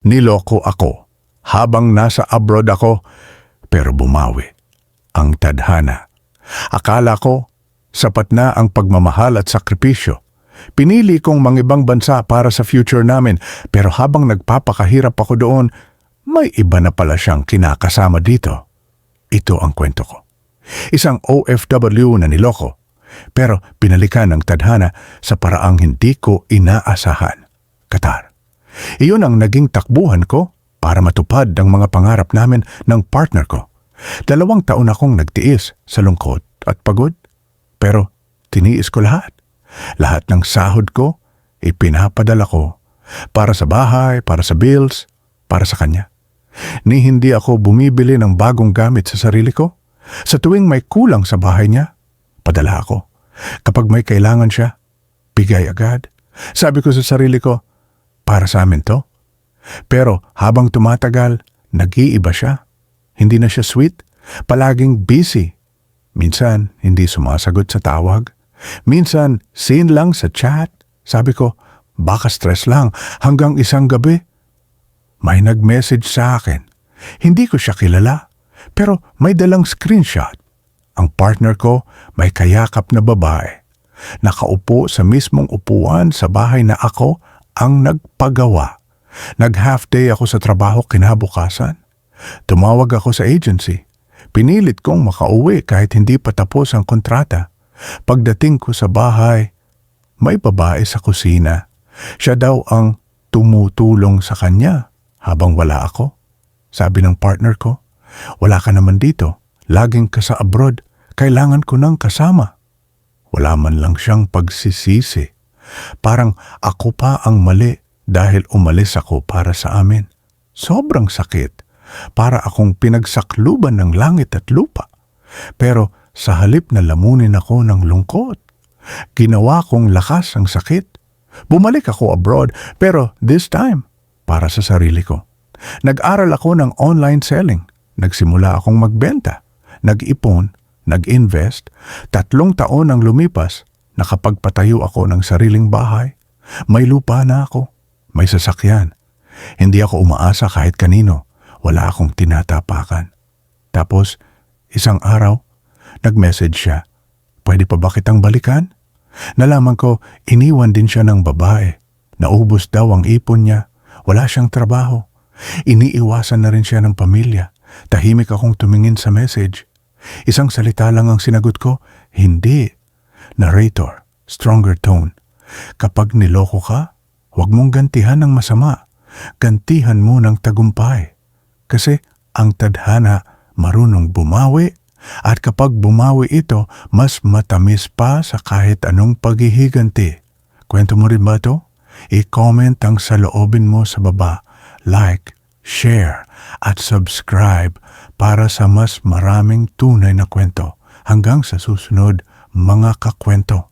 Niloko ako habang nasa abroad ako, pero bumawi ang tadhana. Akala ko sapat na ang pagmamahal at sakripisyo. Pinili kong mangibang bansa para sa future namin, pero habang nagpapakahirap ako doon, may iba na pala siyang kinakasama dito. Ito ang kwento ko. Isang OFW na niloko, pero pinalikan ng tadhana sa paraang hindi ko inaasahan. Qatar. Iyon ang naging takbuhan ko para matupad ang mga pangarap namin ng partner ko. 2 taon akong nagtiis sa lungkot at pagod, pero tiniis ko lahat. Lahat ng sahod ko, ipinapadala ko para sa bahay, para sa bills, para sa kanya. Ni hindi ako bumibili ng bagong gamit sa sarili ko. Sa tuwing may kulang sa bahay niya, padala ako. Kapag may kailangan siya, bigay agad. Sabi ko sa sarili ko, para sa amin to. Pero habang tumatagal, nag-iiba siya. Hindi na siya sweet, palaging busy. Minsan, hindi sumasagot sa tawag. Minsan, seen lang sa chat. Sabi ko, baka stress lang. Hanggang isang gabi, may nag-message sa akin. Hindi ko siya kilala, pero may dalang screenshot. Ang partner ko may kayakap na babae. Nakaupo sa mismong upuan sa bahay na ako ang nagpagawa. Nag-half day ako sa trabaho kinabukasan. Tumawag ako sa agency. Pinilit kong makauwi kahit hindi pa tapos ang kontrata. Pagdating ko sa bahay, may babae sa kusina. Siya daw ang tumutulong sa kanya habang wala ako. Sabi ng partner ko, wala ka naman dito. Laging ka sa abroad. Kailangan ko ng kasama. Wala man lang siyang pagsisisi. Parang ako pa ang mali dahil umalis ako para sa amin. Sobrang sakit. Para akong pinagsakluban ng langit at lupa. Pero sa halip na lamunin ako ng lungkot, ginawa kong lakas ang sakit. Bumalik ako abroad, pero this time, para sa sarili ko. Nag-aral ako ng online selling. Nagsimula akong magbenta. Nag-ipon, nag-invest. 3 taon ang lumipas, nakapagpatayo ako ng sariling bahay. May lupa na ako. May sasakyan. Hindi ako umaasa kahit kanino. Wala akong tinatapakan. Tapos, isang araw, nag-message siya. Pwede pa ba kitang balikan? Nalaman ko, iniwan din siya ng babae. Naubos daw ang ipon niya. Wala siyang trabaho. Iniiwasan na rin siya ng pamilya. Tahimik akong tumingin sa message. Isang salita lang ang sinagot ko, hindi. Narrator, stronger tone. Kapag niloko ka, huwag mong gantihan ng masama. Gantihan mo ng tagumpay. Kasi ang tadhana marunong bumawi at kapag bumawi ito, mas matamis pa sa kahit anong paghihiganti. Kwento mo rin ba ito? I-comment ang saloobin mo sa baba. Like, share, at subscribe para sa mas maraming tunay na kwento. Hanggang sa susunod, mga kakwento.